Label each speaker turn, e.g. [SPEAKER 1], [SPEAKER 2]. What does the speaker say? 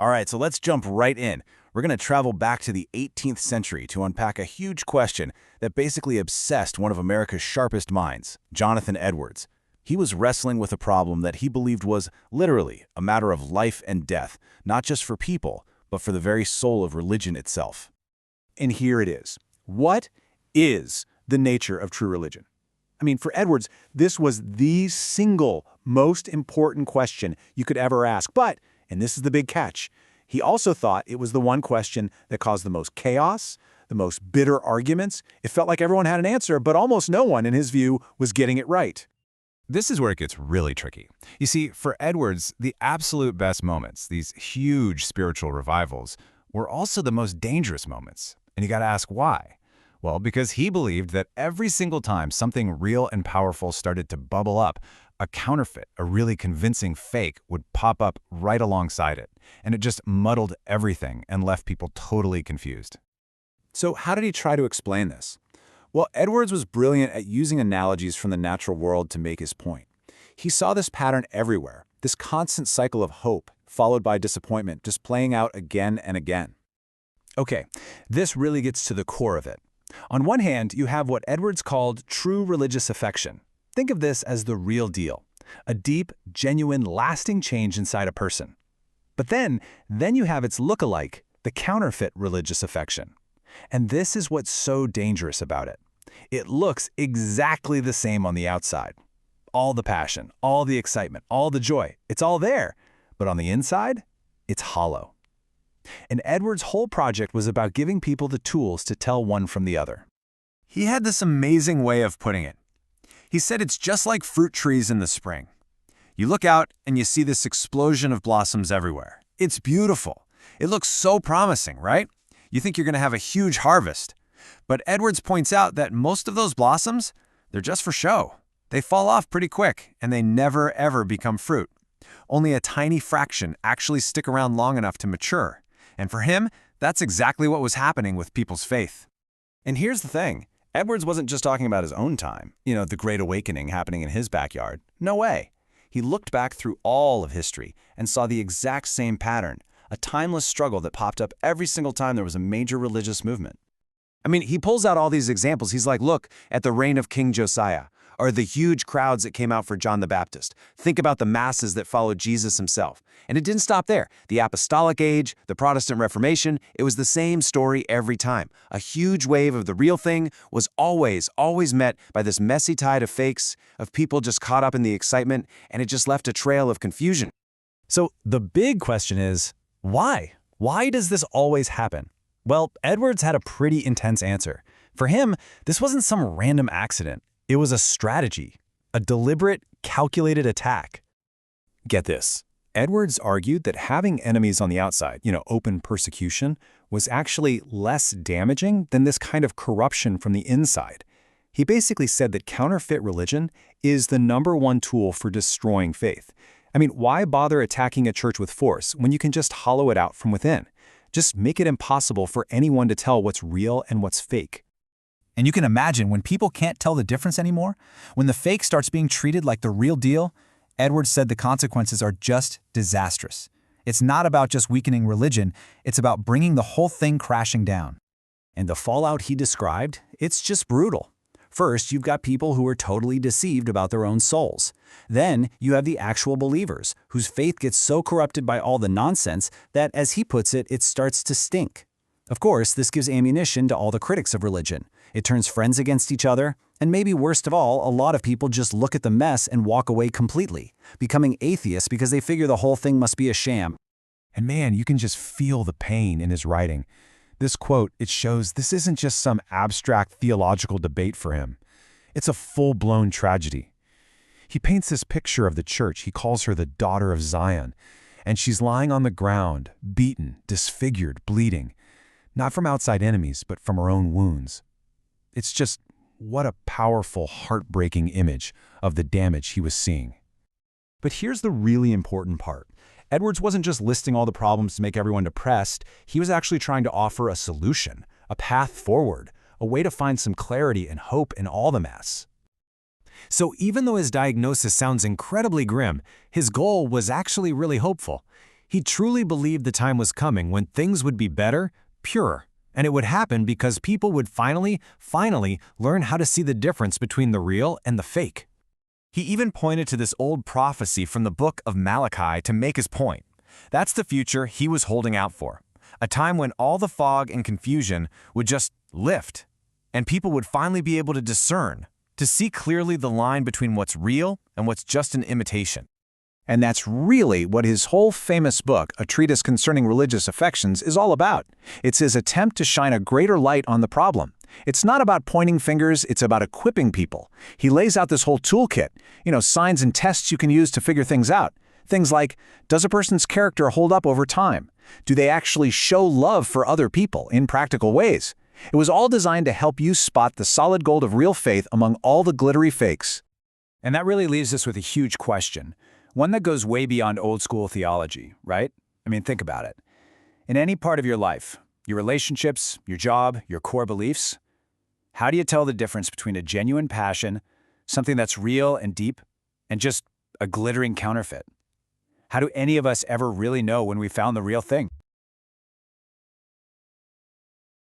[SPEAKER 1] All right, so let's jump right in. We're going to travel back to the 18th century to unpack a huge question that basically obsessed one of America's sharpest minds, Jonathan Edwards. He was wrestling with a problem that he believed was literally a matter of life and death, not just for people, but for the very soul of religion itself.
[SPEAKER 2] And here it is. What is the nature of true religion? I mean, for Edwards, this was the single most important question you could ever ask. But, and this is the big catch, he also thought it was the one question that caused the most chaos, the most bitter arguments. It felt like everyone had an answer, but almost no one, in his view, was getting it right.
[SPEAKER 3] This is where it gets really tricky. You see, for Edwards, the absolute best moments, these huge spiritual revivals, were also the most dangerous moments. And you gotta ask why. Well, because he believed that every single time something real and powerful started to bubble up, a counterfeit, a really convincing fake, would pop up right alongside it. And it just muddled everything and left people totally confused.
[SPEAKER 2] So how did he try to explain this? Well, Edwards was brilliant at using analogies from the natural world to make his point. He saw this pattern everywhere, this constant cycle of hope, followed by disappointment, just playing out again and again.
[SPEAKER 4] Okay, this really gets to the core of it. On one hand, you have what Edwards called true religious affection. Think of this as the real deal, a deep, genuine, lasting change inside a person. But then you have its look-alike, the counterfeit religious affection. And this is what's so dangerous about it. It looks exactly the same on the outside. All the passion, all the excitement, all the joy, it's all there. But on the inside, it's hollow. And Edwards' whole project was about giving people the tools to tell one from the other.
[SPEAKER 5] He had this amazing way of putting it. He said it's just like fruit trees in the spring. You look out and you see this explosion of blossoms everywhere. It's beautiful. It looks so promising, right? You think you're going to have a huge harvest. But Edwards points out that most of those blossoms, they're just for show. They fall off pretty quick, and they never ever become fruit. Only a tiny fraction actually stick around long enough to mature. And for him, that's exactly what was happening with people's faith.
[SPEAKER 1] And here's the thing. Edwards wasn't just talking about his own time, the Great Awakening happening in his backyard. No way. He looked back through all of history and saw the exact same pattern, a timeless struggle that popped up every single time there was a major religious movement.
[SPEAKER 2] I mean, he pulls out all these examples. He's like, look at the reign of King Josiah, or the huge crowds that came out for John the Baptist. Think about the masses that followed Jesus himself. And it didn't stop there. The Apostolic Age, the Protestant Reformation, it was the same story every time. A huge wave of the real thing was always met by this messy tide of fakes, of people just caught up in the excitement, and it just left a trail of confusion.
[SPEAKER 4] So the big question is, why? Why does this always happen? Well, Edwards had a pretty intense answer. For him, this wasn't some random accident. It was a strategy, a deliberate, calculated attack.
[SPEAKER 2] Get this. Edwards argued that having enemies on the outside, open persecution, was actually less damaging than this kind of corruption from the inside. He basically said that counterfeit religion is the #1 tool for destroying faith. I mean, why bother attacking a church with force when you can just hollow it out from within? Just make it impossible for anyone to tell what's real and what's fake.
[SPEAKER 4] And you can imagine when people can't tell the difference anymore, when the fake starts being treated like the real deal, Edwards said the consequences are just disastrous. It's not about just weakening religion, it's about bringing the whole thing crashing down.
[SPEAKER 1] And the fallout he described, it's just brutal. First, you've got people who are totally deceived about their own souls. Then, you have the actual believers, whose faith gets so corrupted by all the nonsense that, as he puts it, it starts to stink. Of course, this gives ammunition to all the critics of religion. It turns friends against each other, and maybe worst of all, a lot of people just look at the mess and walk away completely, becoming atheists because they figure the whole thing must be a sham.
[SPEAKER 3] And man, you can just feel the pain in his writing. This quote, it shows this isn't just some abstract theological debate for him. It's a full-blown tragedy. He paints this picture of the church. He calls her the daughter of Zion, and she's lying on the ground, beaten, disfigured, bleeding, not from outside enemies, but from her own wounds. It's just, what a powerful, heartbreaking image of the damage he was seeing.
[SPEAKER 2] But here's the really important part. Edwards wasn't just listing all the problems to make everyone depressed. He was actually trying to offer a solution, a path forward, a way to find some clarity and hope in all the mess.
[SPEAKER 4] So even though his diagnosis sounds incredibly grim, his goal was actually really hopeful.
[SPEAKER 3] He truly believed the time was coming when things would be better, purer, and it would happen because people would finally learn how to see the difference between the real and the fake.
[SPEAKER 2] He even pointed to this old prophecy from the book of Malachi to make his point. That's the future he was holding out for, a time when all the fog and confusion would just lift, and people would finally be able to discern, to see clearly the line between what's real and what's just an imitation.
[SPEAKER 5] And that's really what his whole famous book, A Treatise Concerning Religious Affections, is all about. It's his attempt to shine a greater light on the problem. It's not about pointing fingers, it's about equipping people. He lays out this whole toolkit, signs and tests you can use to figure things out. Things like, does a person's character hold up over time? Do they actually show love for other people in practical ways? It was all designed to help you spot the solid gold of real faith among all the glittery fakes.
[SPEAKER 1] And that really leaves us with a huge question, one that goes way beyond old-school theology, right? I mean, think about it. In any part of your life, your relationships, your job, your core beliefs, how do you tell the difference between a genuine passion, something that's real and deep, and just a glittering counterfeit? How do any of us ever really know when we found the real thing?